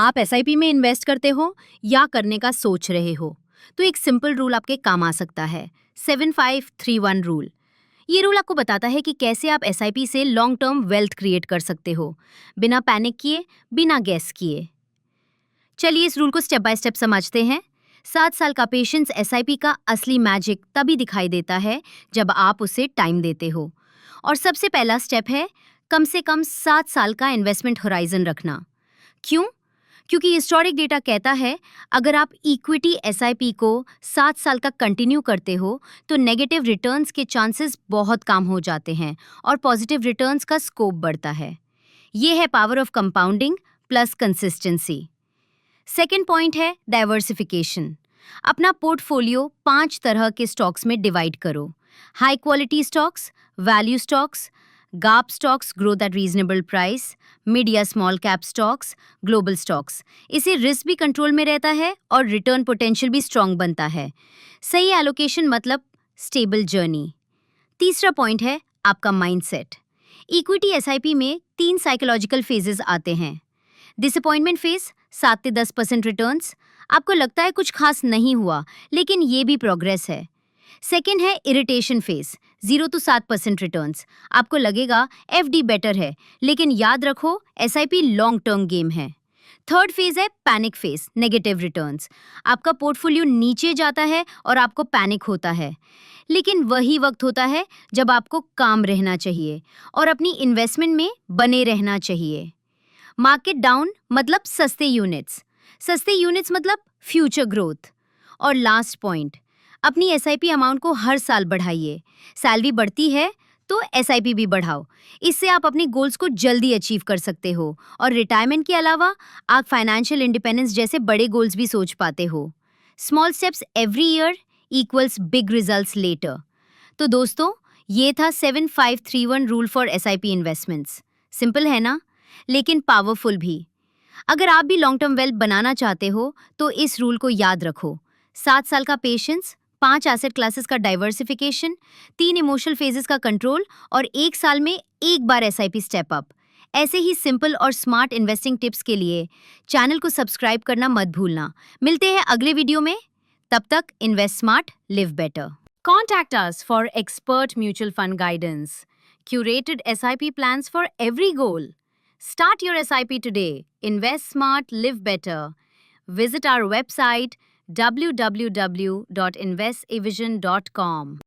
आप एसआईपी में इन्वेस्ट करते हो या करने का सोच रहे हो, तो एक सिंपल रूल आपके काम आ सकता है, 7531 रूल। ये रूल आपको बताता है कि कैसे आप एसआईपी से लॉन्ग टर्म वेल्थ क्रिएट कर सकते हो, बिना पैनिक किए, बिना गेस किए। चलिए इस रूल को स्टेप बाय स्टेप समझते हैं। 7 साल का पेशेंस एसआईपी का असली मैजिक तभी दिखाई देता है जब आप उसे टाइम देते हो। और सबसे पहला स्टेप है कम से कम 7 साल का इन्वेस्टमेंट होराइजन रखना। क्यों? क्योंकि हिस्टोरिक डेटा कहता है अगर आप इक्विटी एसआईपी को 7 साल तक कंटिन्यू करते हो तो नेगेटिव रिटर्न्स के चांसेस बहुत कम हो जाते हैं और पॉजिटिव रिटर्न्स का स्कोप बढ़ता है। ये है power of compounding plus consistency. Second point है डाइवर्सिफिकेशन। अपना पोर्टफोलियो 5 तरह के स्टॉक्स में डिवाइड करो। High quality stocks, value stocks, गाप stocks growth at reasonable price, mid या small cap stocks, global stocks. इससे रिस्क भी कंट्रोल में रहता है और रिटर्न पोटेंशियल भी स्ट्रांग बनता है। सही एलोकेशन मतलब स्टेबल जर्नी। तीसरा पॉइंट है आपका माइंडसेट। इक्विटी एसआईपी में 3 साइकोलॉजिकल फेजेस आते हैं। डिसअपॉइंटमेंट फेज 7 से 10% रिटर्न्स, आपको लगता है कुछ खास नहीं हुआ, लेकिन ये भी प्रोग्रेस है। सेकेंड है इरिटेशन फेज 0 to 7% रिटर्न्स, आपको लगेगा एफडी बेटर है, लेकिन याद रखो एसआईपी लॉन्ग टर्म गेम है। थर्ड फेज है पैनिक फेज नेगेटिव रिटर्न्स, आपका पोर्टफोलियो नीचे जाता है और आपको पैनिक होता है, लेकिन वही वक्त होता है जब आपको काम रहना चाहिए और अपनी इन्वेस्टमेंट में बने रहना चाहिए। मार्केट डाउन मतलब सस्ते यूनिट्स मतलब फ्यूचर ग्रोथ। और लास्ट पॉइंट, अपनी एसआईपी अमाउंट को हर साल बढ़ाइए। सैलरी बढ़ती है तो एसआईपी भी बढ़ाओ, इससे आप अपने गोल्स को जल्दी अचीव कर सकते हो और रिटायरमेंट के अलावा आप फाइनेंशियल इंडिपेंडेंस जैसे बड़े गोल्स भी सोच पाते हो। Small steps every year equals big results later. तो दोस्तों, ये था 7531 rule for SIP investments. Simple है ना, लेकिन पावरफुल भी। अगर आप भी लॉन्ग टर्म वेल्थ बनाना चाहते हो तो इस रूल को याद रखो। 7 साल का पेशेंस, 5 एसेट क्लासेस का डाइवर्सिफिकेशन, 3 इमोशनल फेजेस का कंट्रोल और 1 साल में एक बार एसआईपी स्टेप अप। ऐसे ही सिंपल और स्मार्ट इन्वेस्टिंग टिप्स के लिए चैनल को सब्सक्राइब करना मत भूलना। मिलते हैं अगले वीडियो में, तब तक invest smart, live better. Contact us for expert mutual fund guidance, curated SIP plans for every goal. Start your SIP today. Invest smart, live better. Visit our website www.investavision.com.